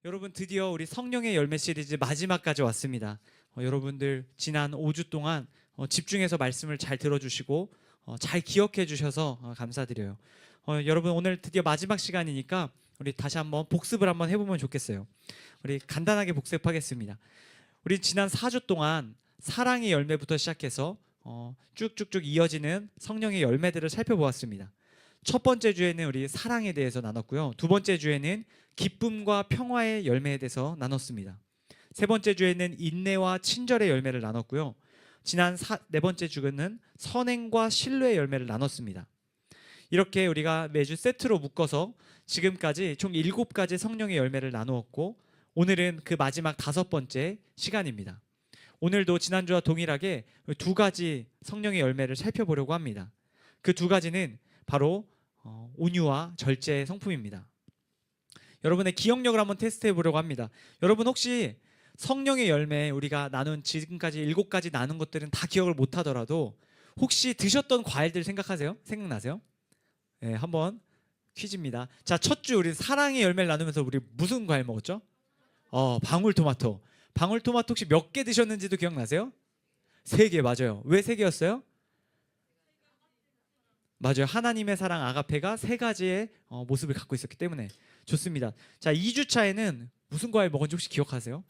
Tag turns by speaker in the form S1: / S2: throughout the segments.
S1: 여러분 드디어 우리 성령의 열매 시리즈 마지막까지 왔습니다. 여러분들 지난 5주 동안 집중해서 말씀을 잘 들어주시고 잘 기억해 주셔서 감사드려요. 여러분 오늘 드디어 마지막 시간이니까 우리 다시 한번 복습을 한번 해보면 좋겠어요. 우리 간단하게 복습하겠습니다. 우리 지난 4주 동안 사랑의 열매부터 시작해서 쭉쭉쭉 이어지는 성령의 열매들을 살펴보았습니다. 첫 번째 주에는 우리 사랑에 대해서 나눴고요. 두 번째 주에는 기쁨과 평화의 열매에 대해서 나눴습니다. 세 번째 주에는 인내와 친절의 열매를 나눴고요. 지난 네 번째 주는 선행과 신뢰의 열매를 나눴습니다. 이렇게 우리가 매주 세트로 묶어서 지금까지 총 7가지 성령의 열매를 나누었고, 오늘은 그 마지막 5번째 시간입니다. 오늘도 지난주와 동일하게 2가지 성령의 열매를 살펴보려고 합니다. 그 2가지는 바로 온유와 절제의 성품입니다. 여러분의 기억력을 한번 테스트해 보려고 합니다. 여러분 혹시 성령의 열매 우리가 나눈 지금까지 7가지 나눈 것들은 다 기억을 못 하더라도 혹시 드셨던 과일들 생각하세요? 생각나세요? 네, 한번 퀴즈입니다. 자, 첫 주 우리 사랑의 열매를 나누면서 우리 무슨 과일 먹었죠? 방울토마토. 방울토마토 혹시 몇 개 드셨는지도 기억나세요? 3개 맞아요. 왜 3개였어요? 맞아요. 하나님의 사랑 아가페가 3가지의 모습을 갖고 있었기 때문에. 좋습니다. 자, 2주차에는 무슨 과일 먹었는지 혹시 기억하세요?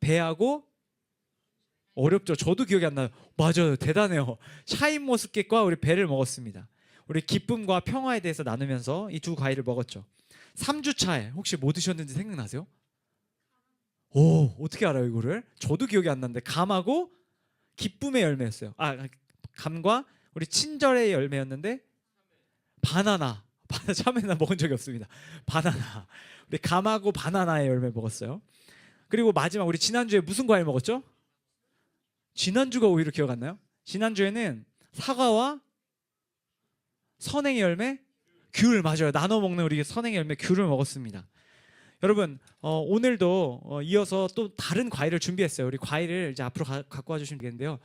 S1: 배하고 어렵죠. 저도 기억이 안 나요. 맞아요. 대단해요. 샤인머스켓과 우리 배를 먹었습니다. 우리 기쁨과 평화에 대해서 나누면서 이 2 과일을 먹었죠. 3주차에 혹시 뭐 드셨는지 생각나세요? 오, 어떻게 알아요 이거를? 저도 기억이 안 나는데 감하고 기쁨의 열매였어요. 감과 우리 친절의 열매였는데 바나나 참외나 먹은 적이 없습니다. 바나나. 우리 감하고 바나나의 열매 먹었어요. 그리고 마지막 우리 지난주에 무슨 과일 먹었죠? 지난주가 오히려 기억 안 나요? 지난주에는 사과와 선행의 열매? 귤. 맞아요. 나눠 먹는 우리 선행의 열매 귤을 먹었습니다. 여러분 오늘도 이어서 또 다른 과일을 준비했어요. 우리 과일을 이제 앞으로 갖고 와주시면 되겠는데요.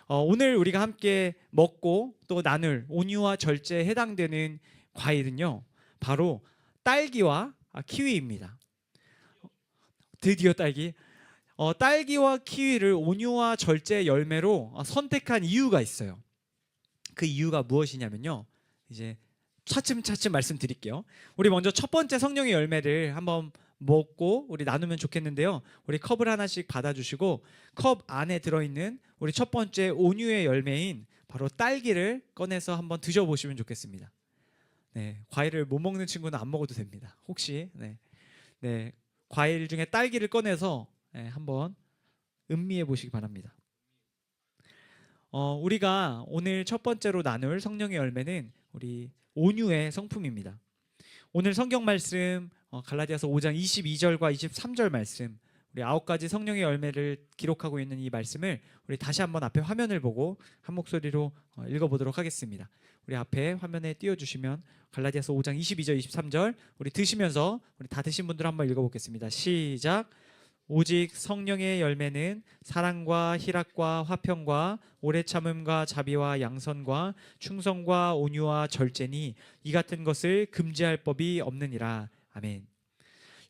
S1: 오늘 우리가 함께 먹고 또 나눌 온유와 절제에 해당되는 과일은요, 바로 딸기와 키위입니다. 드디어 딸기. 딸기와 키위를 온유와 절제의 열매로 선택한 이유가 있어요. 그 이유가 무엇이냐면요, 이제 차츰차츰 말씀드릴게요. 우리 먼저 첫 번째 성령의 열매를 한번 먹고 우리 나누면 좋겠는데요. 우리 컵을 하나씩 받아주시고 컵 안에 들어있는 우리 첫 번째 온유의 열매인 바로 딸기를 꺼내서 한번 드셔보시면 좋겠습니다. 네, 과일을 못 먹는 친구는 안 먹어도 됩니다. 혹시 네, 과일 중에 딸기를 꺼내서 한번 음미해 보시기 바랍니다. 우리가 오늘 첫 번째로 나눌 성령의 열매는 우리 온유의 성품입니다. 오늘 성경 말씀 갈라디아서 5장 22절과 23절 말씀, 우리 9가지 성령의 열매를 기록하고 있는 이 말씀을 우리 다시 한번 앞에 화면을 보고 한 목소리로 읽어보도록 하겠습니다. 우리 앞에 화면에 띄워주시면 갈라디아서 5장 22절 23절 우리 드시면서 우리 다 드신 분들 한번 읽어보겠습니다. 시작. 오직 성령의 열매는 사랑과 희락과 화평과 오래 참음과 자비와 양선과 충성과 온유와 절제니 이 같은 것을 금지할 법이 없느니라. 아멘.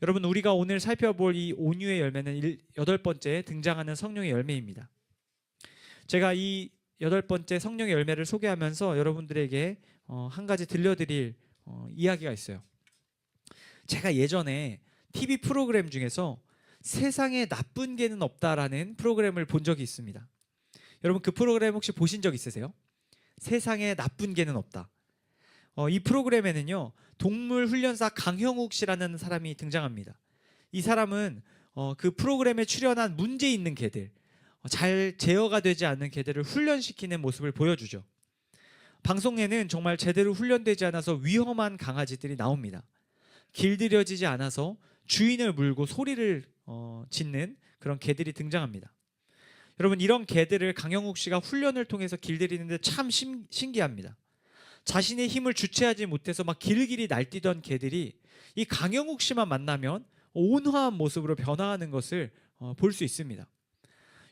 S1: 여러분, 우리가 오늘 살펴볼 이 온유의 열매는 8번째 등장하는 성령의 열매입니다. 제가 이 8번째 성령의 열매를 소개하면서 여러분들에게 한 가지 들려드릴 이야기가 있어요. 제가 예전에 TV 프로그램 중에서 세상에 나쁜 개는 없다라는 프로그램을 본 적이 있습니다. 여러분 그 프로그램 혹시 보신 적 있으세요? 세상에 나쁜 개는 없다. 이 프로그램에는요, 동물 훈련사 강형욱 씨라는 사람이 등장합니다. 이 사람은 그 프로그램에 출연한 문제 있는 개들, 잘 제어가 되지 않는 개들을 훈련시키는 모습을 보여주죠. 방송에는 정말 제대로 훈련되지 않아서 위험한 강아지들이 나옵니다. 길들여지지 않아서 주인을 물고 소리를 짓는 그런 개들이 등장합니다. 여러분, 이런 개들을 강형욱 씨가 훈련을 통해서 길들이는데 참 신기합니다. 자신의 힘을 주체하지 못해서 막 길길이 날뛰던 개들이 이 강형욱 씨만 만나면 온화한 모습으로 변화하는 것을 볼 수 있습니다.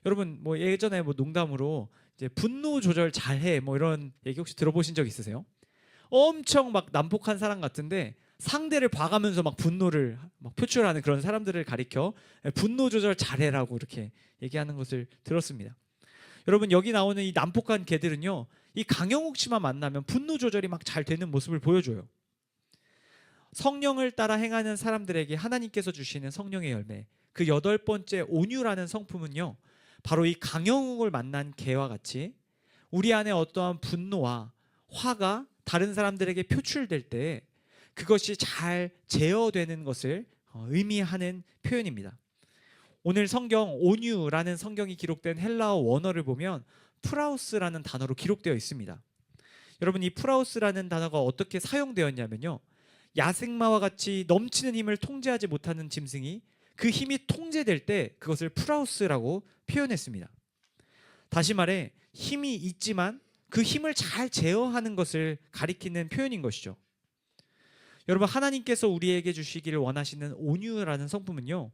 S1: 여러분 뭐 예전에 뭐 농담으로 이제 분노 조절 잘해 뭐 이런 얘기 혹시 들어보신 적 있으세요? 엄청 막 난폭한 사람 같은데 상대를 봐가면서 막 분노를 막 표출하는 그런 사람들을 가리켜 분노 조절 잘해라고 이렇게 얘기하는 것을 들었습니다. 여러분, 여기 나오는 이 난폭한 개들은요, 이 강영욱 씨만 만나면 분노 조절이 막 잘 되는 모습을 보여줘요. 성령을 따라 행하는 사람들에게 하나님께서 주시는 성령의 열매, 그 8번째 온유라는 성품은요, 바로 이 강영욱을 만난 개와 같이 우리 안에 어떠한 분노와 화가 다른 사람들에게 표출될 때 그것이 잘 제어되는 것을 의미하는 표현입니다. 오늘 성경 온유라는 성경이 기록된 헬라어 원어를 보면 프라우스라는 단어로 기록되어 있습니다. 여러분, 이 프라우스라는 단어가 어떻게 사용되었냐면요, 야생마와 같이 넘치는 힘을 통제하지 못하는 짐승이 그 힘이 통제될 때 그것을 프라우스라고 표현했습니다. 다시 말해 힘이 있지만 그 힘을 잘 제어하는 것을 가리키는 표현인 것이죠. 여러분, 하나님께서 우리에게 주시기를 원하시는 온유라는 성품은요,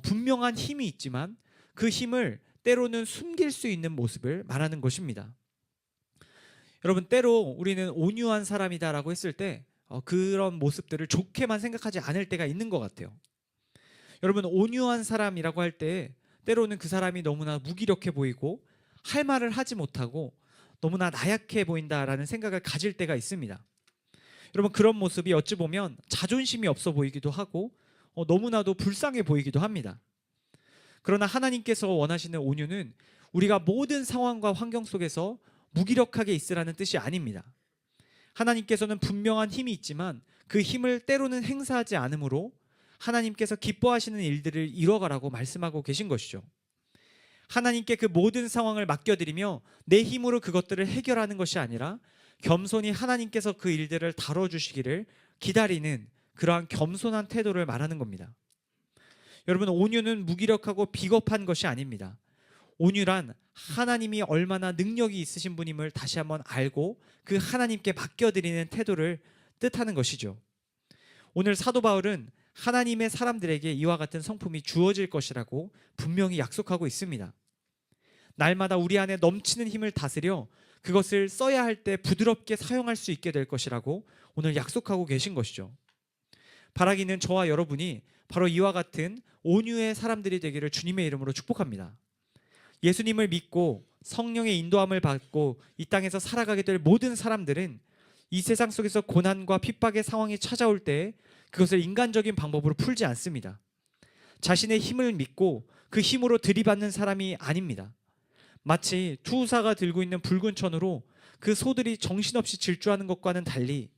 S1: 분명한 힘이 있지만 그 힘을 때로는 숨길 수 있는 모습을 말하는 것입니다. 여러분, 때로 우리는 온유한 사람이다라고 했을 때 그런 모습들을 좋게만 생각하지 않을 때가 있는 것 같아요. 여러분, 온유한 사람이라고 할 때 때로는 그 사람이 너무나 무기력해 보이고 할 말을 하지 못하고 너무나 나약해 보인다라는 생각을 가질 때가 있습니다. 여러분, 그런 모습이 어찌 보면 자존심이 없어 보이기도 하고 너무나도 불쌍해 보이기도 합니다. 그러나 하나님께서 원하시는 온유는 우리가 모든 상황과 환경 속에서 무기력하게 있으라는 뜻이 아닙니다. 하나님께서는 분명한 힘이 있지만 그 힘을 때로는 행사하지 않으므로 하나님께서 기뻐하시는 일들을 이뤄가라고 말씀하고 계신 것이죠. 하나님께 그 모든 상황을 맡겨드리며 내 힘으로 그것들을 해결하는 것이 아니라 겸손히 하나님께서 그 일들을 다뤄주시기를 기다리는 그러한 겸손한 태도를 말하는 겁니다. 여러분, 온유는 무기력하고 비겁한 것이 아닙니다. 온유란 하나님이 얼마나 능력이 있으신 분임을 다시 한번 알고 그 하나님께 맡겨드리는 태도를 뜻하는 것이죠. 오늘 사도 바울은 하나님의 사람들에게 이와 같은 성품이 주어질 것이라고 분명히 약속하고 있습니다. 날마다 우리 안에 넘치는 힘을 다스려 그것을 써야 할 때 부드럽게 사용할 수 있게 될 것이라고 오늘 약속하고 계신 것이죠. 바라기는 저와 여러분이 바로 이와 같은 온유의 사람들이 되기를 주님의 이름으로 축복합니다. 예수님을 믿고 성령의 인도함을 받고 이 땅에서 살아가게 될 모든 사람들은 이 세상 속에서 고난과 핍박의 상황이 찾아올 때 그것을 인간적인 방법으로 풀지 않습니다. 자신의 힘을 믿고 그 힘으로 들이받는 사람이 아닙니다. 마치 투사가 들고 있는 붉은 천으로 그 소들이 정신없이 질주하는 것과는 달리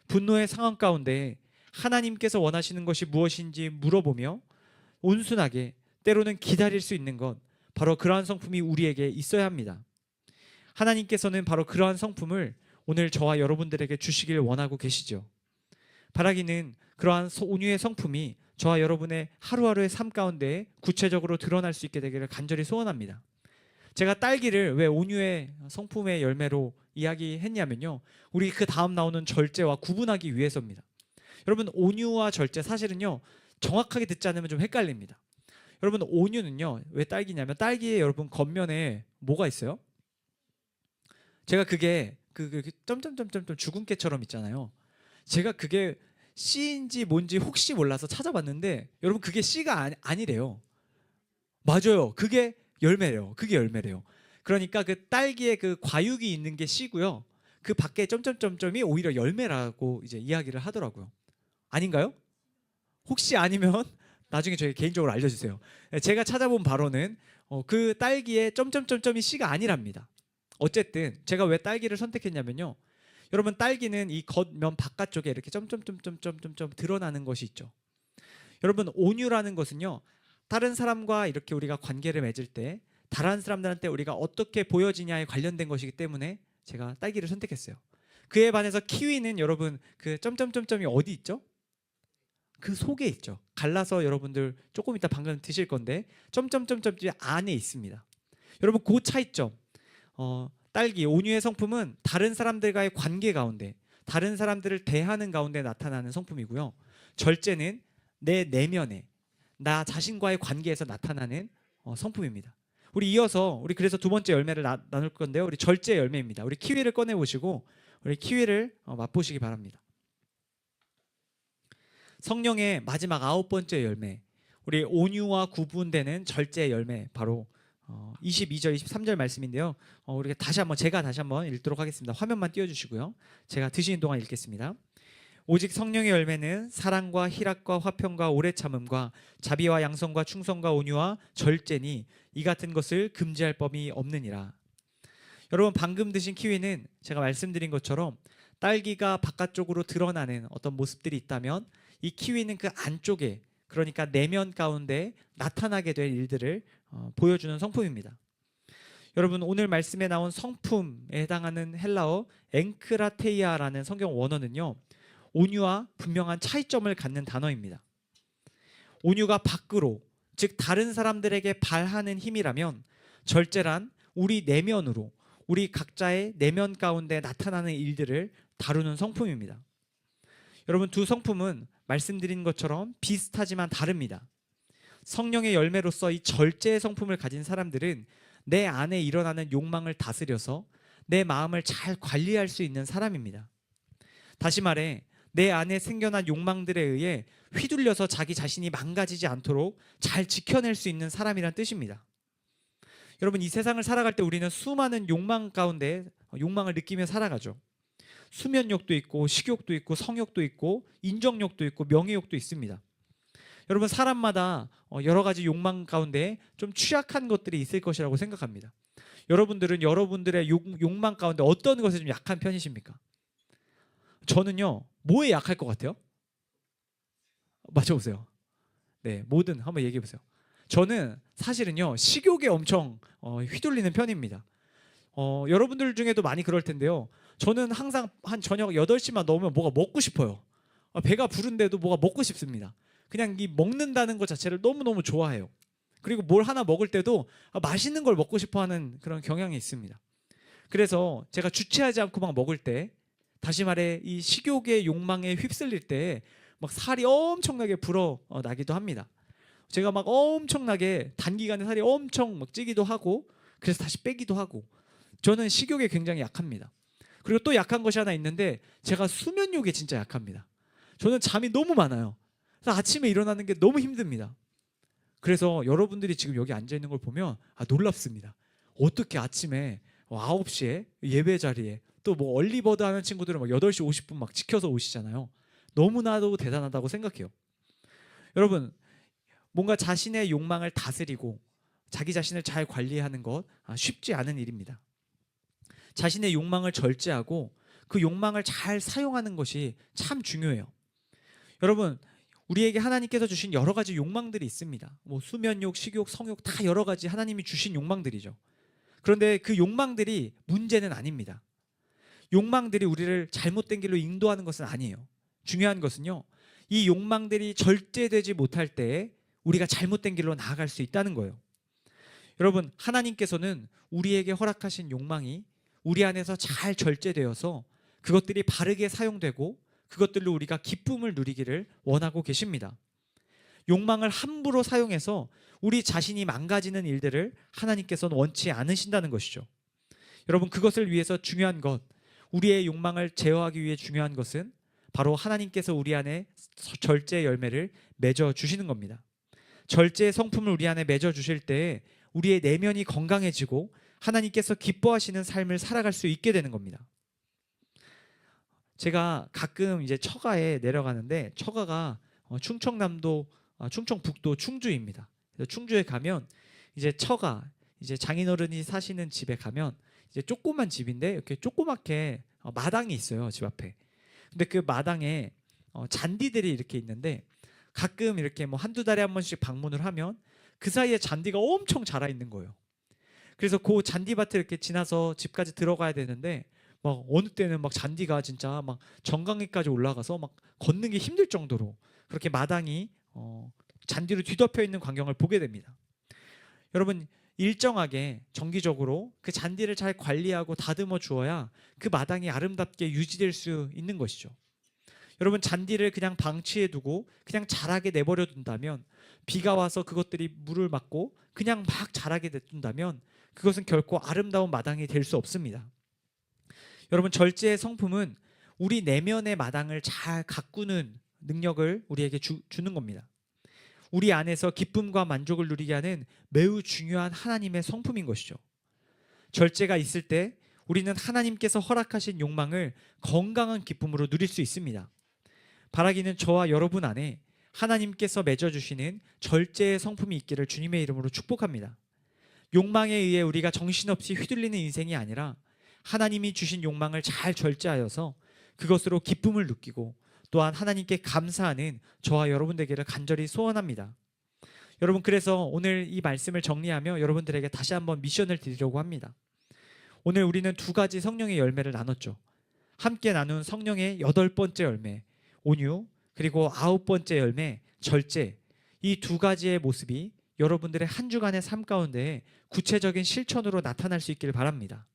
S1: 분노의 상황 가운데 하나님께서 원하시는 것이 무엇인지 물어보며 온순하게 때로는 기다릴 수 있는 것, 바로 그러한 성품이 우리에게 있어야 합니다. 하나님께서는 바로 그러한 성품을 오늘 저와 여러분들에게 주시길 원하고 계시죠. 바라기는 그러한 온유의 성품이 저와 여러분의 하루하루의 삶 가운데 구체적으로 드러날 수 있게 되기를 간절히 소원합니다. 제가 딸기를 왜 온유의 성품의 열매로 이야기했냐면요, 우리 그 다음 나오는 절제와 구분하기 위해서입니다. 여러분, 온유와 절제 사실은요 정확하게 듣지 않으면 좀 헷갈립니다. 여러분, 온유는요 왜 딸기냐면 딸기에 여러분 겉면에 뭐가 있어요? 제가 그게 그 점점점점 죽은 깨처럼 있잖아요. 제가 그게 씨인지 뭔지 혹시 몰라서 찾아봤는데 여러분, 그게 씨가 아니래요. 맞아요. 그게 열매래요. 그게 열매래요. 그러니까 그 딸기에 그 과육이 있는 게 씨고요. 그 밖에 점점점점이 오히려 열매라고 이제 이야기를 하더라고요. 아닌가요? 혹시 아니면 나중에 저희 개인적으로 알려주세요. 제가 찾아본 바로는 그 딸기에 점점점점이 씨가 아니랍니다. 어쨌든 제가 왜 딸기를 선택했냐면요, 여러분, 딸기는 이 겉면 바깥쪽에 이렇게 점점점점점점 드러나는 것이 있죠. 여러분, 온유라는 것은요 다른 사람과 이렇게 우리가 관계를 맺을 때 다른 사람들한테 우리가 어떻게 보여지냐에 관련된 것이기 때문에 제가 딸기를 선택했어요. 그에 반해서 키위는 여러분 그 점점점점이 어디 있죠? 그 속에 있죠. 갈라서 여러분들 조금 이따 방금 드실 건데 점점점점이 안에 있습니다. 여러분, 그 차이점. 딸기 온유의 성품은 다른 사람들과의 관계 가운데, 다른 사람들을 대하는 가운데 나타나는 성품이고요. 절제는 내 내면에, 나 자신과의 관계에서 나타나는 성품입니다. 우리 이어서 우리 그래서 두 번째 열매를 나눌 건데요. 우리 절제 열매입니다. 우리 키위를 꺼내 보시고 우리 키위를 맛보시기 바랍니다. 성령의 마지막 9번째 열매, 우리 온유와 구분되는 절제의 열매, 바로 22절, 23절 말씀인데요. 우리가 제가 다시 한번 읽도록 하겠습니다. 화면만 띄워주시고요. 제가 드시는 동안 읽겠습니다. 오직 성령의 열매는 사랑과 희락과 화평과 오래 참음과 자비와 양성과 충성과 온유와 절제니 이 같은 것을 금지할 법이 없느니라. 여러분, 방금 드신 키위는 제가 말씀드린 것처럼 딸기가 바깥쪽으로 드러나는 어떤 모습들이 있다면, 이 키위는 그 안쪽에, 그러니까 내면 가운데 나타나게 될 일들을 보여주는 성품입니다. 여러분, 오늘 말씀에 나온 성품에 해당하는 헬라어 엥크라테이아라는 성경 원어는요, 온유와 분명한 차이점을 갖는 단어입니다. 온유가 밖으로, 즉 다른 사람들에게 발하는 힘이라면, 절제란 우리 내면으로, 우리 각자의 내면 가운데 나타나는 일들을 다루는 성품입니다. 여러분, 두 성품은 말씀드린 것처럼 비슷하지만 다릅니다. 성령의 열매로서 이 절제의 성품을 가진 사람들은 내 안에 일어나는 욕망을 다스려서 내 마음을 잘 관리할 수 있는 사람입니다. 다시 말해, 내 안에 생겨난 욕망들에 의해 휘둘려서 자기 자신이 망가지지 않도록 잘 지켜낼 수 있는 사람이란 뜻입니다. 여러분, 이 세상을 살아갈 때 우리는 수많은 욕망 가운데 욕망을 느끼며 살아가죠. 수면욕도 있고, 식욕도 있고, 성욕도 있고, 인정욕도 있고, 명예욕도 있습니다. 여러분, 사람마다 여러 가지 욕망 가운데 좀 취약한 것들이 있을 것이라고 생각합니다. 여러분들은 여러분들의 욕망 가운데 어떤 것에 좀 약한 편이십니까? 저는요, 뭐에 약할 것 같아요? 맞춰보세요. 네, 뭐든 한번 얘기해보세요. 저는 사실은요, 식욕에 엄청 휘둘리는 편입니다. 여러분들 중에도 많이 그럴 텐데요. 저는 항상 한 저녁 8시만 넘으면 뭐가 먹고 싶어요. 배가 부른데도 뭐가 먹고 싶습니다. 그냥 이 먹는다는 것 자체를 너무너무 좋아해요. 그리고 뭘 하나 먹을 때도 맛있는 걸 먹고 싶어 하는 그런 경향이 있습니다. 그래서 제가 주체하지 않고 막 먹을 때, 다시 말해 이 식욕의 욕망에 휩쓸릴 때 막 살이 엄청나게 불어나기도 합니다. 제가 막 엄청나게 단기간에 살이 엄청 막 찌기도 하고, 그래서 다시 빼기도 하고. 저는 식욕에 굉장히 약합니다. 그리고 또 약한 것이 하나 있는데, 제가 수면욕에 진짜 약합니다. 저는 잠이 너무 많아요. 그래서 아침에 일어나는 게 너무 힘듭니다. 그래서 여러분들이 지금 여기 앉아 있는 걸 보면 놀랍습니다. 어떻게 아침에 9시에 예배 자리에, 또 뭐 얼리버드 하는 친구들은 막 8시 50분 막 지켜서 오시잖아요. 너무나도 대단하다고 생각해요. 여러분, 뭔가 자신의 욕망을 다스리고 자기 자신을 잘 관리하는 것 쉽지 않은 일입니다. 자신의 욕망을 절제하고 그 욕망을 잘 사용하는 것이 참 중요해요. 여러분, 우리에게 하나님께서 주신 여러 가지 욕망들이 있습니다. 뭐 수면욕, 식욕, 성욕 다 여러 가지 하나님이 주신 욕망들이죠. 그런데 그 욕망들이 문제는 아닙니다. 욕망들이 우리를 잘못된 길로 인도하는 것은 아니에요. 중요한 것은요, 이 욕망들이 절제되지 못할 때 우리가 잘못된 길로 나아갈 수 있다는 거예요. 여러분, 하나님께서는 우리에게 허락하신 욕망이 우리 안에서 잘 절제되어서 그것들이 바르게 사용되고 그것들로 우리가 기쁨을 누리기를 원하고 계십니다. 욕망을 함부로 사용해서 우리 자신이 망가지는 일들을 하나님께서는 원치 않으신다는 것이죠. 여러분, 그것을 위해서 중요한 것, 우리의 욕망을 제어하기 위해 중요한 것은 바로 하나님께서 우리 안에 절제의 열매를 맺어 주시는 겁니다. 절제의 성품을 우리 안에 맺어 주실 때 우리의 내면이 건강해지고 하나님께서 기뻐하시는 삶을 살아갈 수 있게 되는 겁니다. 제가 가끔 이제 처가에 내려가는데, 처가가 충청남도 충청북도 충주입니다. 그래서 충주에 가면 이제 처가, 이제 장인어른이 사시는 집에 가면 이제 조그만 집인데 이렇게 조그맣게 마당이 있어요, 집 앞에. 근데 그 마당에 잔디들이 이렇게 있는데, 가끔 이렇게 뭐 한두 달에 한 번씩 방문을 하면 그 사이에 잔디가 엄청 자라 있는 거예요. 그래서 그 잔디밭을 이렇게 지나서 집까지 들어가야 되는데, 막 어느 때는 막 잔디가 진짜 막 정강이까지 올라가서 막 걷는 게 힘들 정도로 그렇게 마당이 잔디로 뒤덮여 있는 광경을 보게 됩니다. 여러분, 일정하게 정기적으로 그 잔디를 잘 관리하고 다듬어 주어야 그 마당이 아름답게 유지될 수 있는 것이죠. 여러분, 잔디를 그냥 방치해 두고 그냥 자라게 내버려 둔다면, 비가 와서 그것들이 물을 맞고 그냥 막 자라게 냅둔다면 그것은 결코 아름다운 마당이 될 수 없습니다. 여러분, 절제의 성품은 우리 내면의 마당을 잘 가꾸는 능력을 우리에게 주는 겁니다. 우리 안에서 기쁨과 만족을 누리게 하는 매우 중요한 하나님의 성품인 것이죠. 절제가 있을 때 우리는 하나님께서 허락하신 욕망을 건강한 기쁨으로 누릴 수 있습니다. 바라기는 저와 여러분 안에 하나님께서 맺어주시는 절제의 성품이 있기를 주님의 이름으로 축복합니다. 욕망에 의해 우리가 정신없이 휘둘리는 인생이 아니라 하나님이 주신 욕망을 잘 절제하여서 그것으로 기쁨을 느끼고 또한 하나님께 감사하는 저와 여러분 되기를 간절히 소원합니다. 여러분, 그래서 오늘 이 말씀을 정리하며 여러분들에게 다시 한번 미션을 드리려고 합니다. 오늘 우리는 두 가지 성령의 열매를 나눴죠. 함께 나눈 성령의 8번째 열매, 온유, 그리고 9번째 열매, 절제. 이 두 가지의 모습이 여러분들의 한 주간의 삶 가운데 구체적인 실천으로 나타날 수 있기를 바랍니다.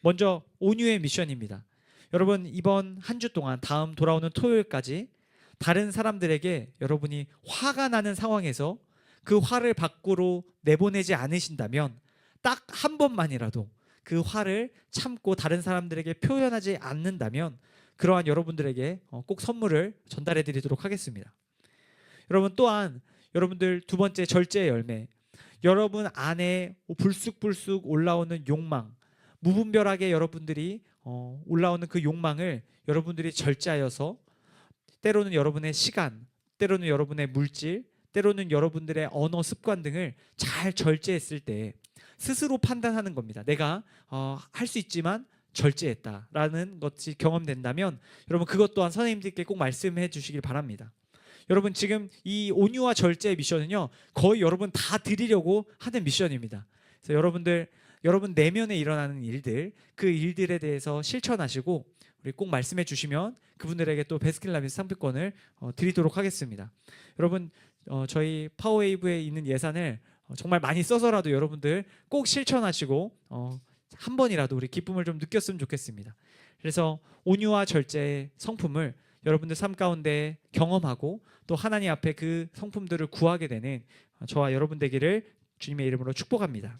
S1: 먼저 온유의 미션입니다. 여러분, 이번 한 주 동안 다음 돌아오는 토요일까지 다른 사람들에게 여러분이 화가 나는 상황에서 그 화를 밖으로 내보내지 않으신다면 딱 한 번만이라도 그 화를 참고 다른 사람들에게 표현하지 않는다면 그러한 여러분들에게 꼭 선물을 전달해 드리도록 하겠습니다. 여러분, 또한 여러분들 두 번째 절제의 열매, 여러분 안에 불쑥불쑥 올라오는 욕망, 무분별하게 여러분들이 올라오는 그 욕망을 여러분들이 절제하여서 때로는 여러분의 시간, 때로는 여러분의 물질, 때로는 여러분들의 언어 습관 등을 잘 절제했을 때 스스로 판단하는 겁니다. 내가 할 수 있지만 절제했다라는 것이 경험된다면 여러분, 그것 또한 선생님들께 꼭 말씀해 주시길 바랍니다. 여러분, 지금 이 온유와 절제의 미션은요, 거의 여러분 다 드리려고 하는 미션입니다. 그래서 여러분 내면에 일어나는 일들, 그 일들에 대해서 실천하시고 우리 꼭 말씀해 주시면 그분들에게 또 베스킨라빈스 상품권을 드리도록 하겠습니다. 여러분, 저희 파워웨이브에 있는 예산을 정말 많이 써서라도 여러분들 꼭 실천하시고 한 번이라도 우리 기쁨을 좀 느꼈으면 좋겠습니다. 그래서 온유와 절제의 성품을 여러분들 삶 가운데 경험하고 또 하나님 앞에 그 성품들을 구하게 되는 저와 여러분 되기를 주님의 이름으로 축복합니다.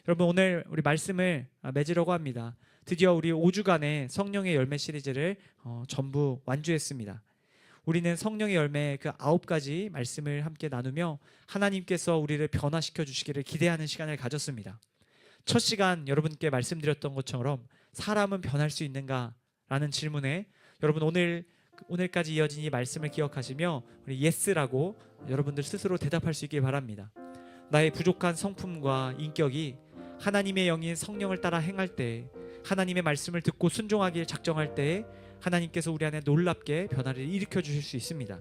S1: 여러분, 오늘 우리 말씀을 맺으려고 합니다. 드디어 우리 5주간의 성령의 열매 시리즈를 전부 완주했습니다. 우리는 성령의 열매 그 9가지 말씀을 함께 나누며 하나님께서 우리를 변화시켜 주시기를 기대하는 시간을 가졌습니다. 첫 시간 여러분께 말씀드렸던 것처럼 사람은 변할 수 있는가? 라는 질문에 여러분 오늘까지 이어진 이 말씀을 기억하시며 우리 예스라고 여러분들 스스로 대답할 수 있길 바랍니다. 나의 부족한 성품과 인격이 하나님의 영인 성령을 따라 행할 때, 하나님의 말씀을 듣고 순종하길 작정할 때에 하나님께서 우리 안에 놀랍게 변화를 일으켜 주실 수 있습니다.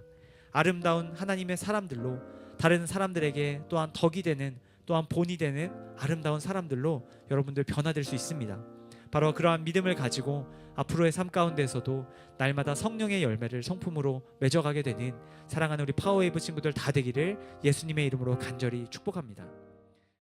S1: 아름다운 하나님의 사람들로 다른 사람들에게 또한 덕이 되는, 또한 본이 되는 아름다운 사람들로 여러분들 변화될 수 있습니다. 바로 그러한 믿음을 가지고 앞으로의 삶 가운데서도 날마다 성령의 열매를 성품으로 맺어가게 되는 사랑하는 우리 파워웨이브 친구들 다 되기를 예수님의 이름으로 간절히 축복합니다.